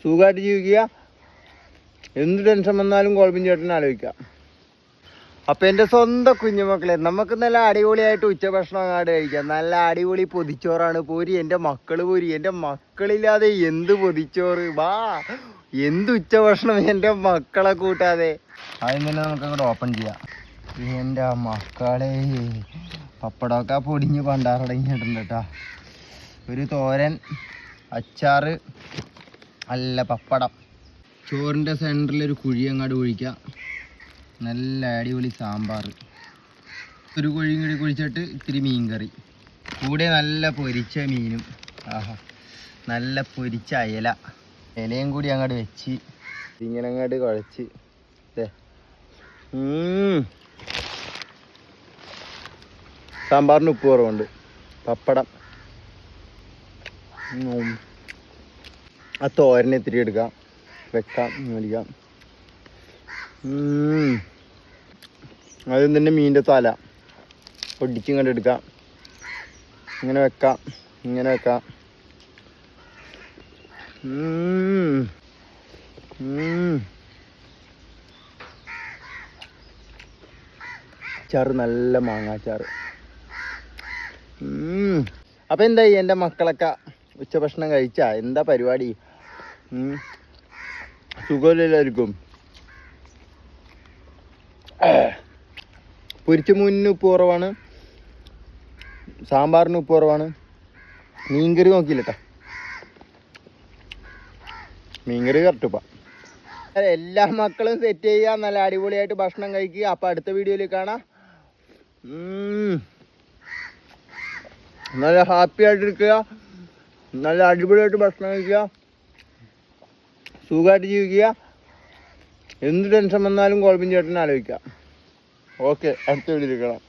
സുഖമായിട്ട് ജീവിക്കുക. എന്ത് ടെൻഷൻ വന്നാലും കോൾബിൻ ചേട്ടനെ ആലോചിക്കാം. അപ്പം എൻ്റെ സ്വന്തം കുഞ്ഞുമക്കളെ, നമുക്ക് നല്ല അടിപൊളിയായിട്ട് ഉച്ചഭക്ഷണം അങ്ങോട്ട് കഴിക്കാം. നല്ല അടിപൊളി പൊതിച്ചോറാണ്. പോരി എൻ്റെ മക്കൾ, പോരി എൻ്റെ മക്കളില്ലാതെ എന്ത് പൊതിച്ചോറ്, വാ എന്ത് ഉച്ചഭക്ഷണം എൻ്റെ മക്കളെ കൂട്ടാതെ. ആദ്യം തന്നെ നമുക്ക് അങ്ങോട്ട് ഓപ്പൺ ചെയ്യാം. എൻ്റെ മക്കളെ, പപ്പടമൊക്കെ പൊടിഞ്ഞ് പണ്ടാറടങ്ങിയിട്ടുണ്ട് കേട്ടോ. ഒരു തോരൻ, അച്ചാറ്, നല്ല പപ്പടം. ചോറിൻ്റെ സെൻറ്ററിലൊരു കുഴി അങ്ങോട്ട് കുഴിക്കാം. നല്ല അടിപൊളി സാമ്പാർ, ഒരു കുഴിയും കൂടി കുഴിച്ചിട്ട് ഇത്തിരി മീൻ കറി, കൂടെ നല്ല പൊരിച്ച മീനും. ആഹാ, നല്ല പൊരിച്ച ഇലയും കൂടി അങ്ങോട്ട് വെച്ച് ഇങ്ങനെ അങ്ങോട്ട് കുഴച്ച്. സാമ്പാറിന് ഉപ്പ് കുറവുണ്ട്. പപ്പടം, ആ തോരനെ ഇത്തിരി എടുക്കാം, വെക്കാം, മേടിക്കാം. ആദ്യം തന്നെ മീനിൻ്റെ തല പൊടിച്ചും കണ്ട് എടുക്കാം. ഇങ്ങനെ വെക്കാം, ഇങ്ങനെ വെക്കാം. അച്ചാറ്, നല്ല മാങ്ങാച്ചാറ്. അപ്പം എന്തായി എൻ്റെ മക്കളൊക്കെ ഉച്ചഭക്ഷണം കഴിച്ചാ? എന്താ പരിപാടി? സുഖമില്ലായിരിക്കും. പൊരിച്ച മീനിന് ഉപ്പ് കുറവാണ്, സാമ്പാറിന് ഉപ്പ് കുറവാണ്. മീൻകറി നോക്കിയില്ല കേട്ടോ, മീൻകറി കറക്റ്റുപ്പാ. എല്ലാ മക്കളും സെറ്റ് ചെയ്യുക, നല്ല അടിപൊളിയായിട്ട് ഭക്ഷണം കഴിക്കുക. അപ്പം അടുത്ത വീഡിയോയിൽ കാണാം. നല്ല ഹാപ്പി ആയിട്ടിരിക്കുക, നല്ല അടിപൊളിയായിട്ട് ഭക്ഷണം കഴിക്കുക, സുഖമായിട്ട് ജീവിക്കുക. എന്ത് ടെൻഷൻ വന്നാലും കോൾബിൻ ചേട്ടനെ ആലോചിക്കുക. ഓക്കെ, അടുത്ത വീഡിയോയിൽ കാണാം.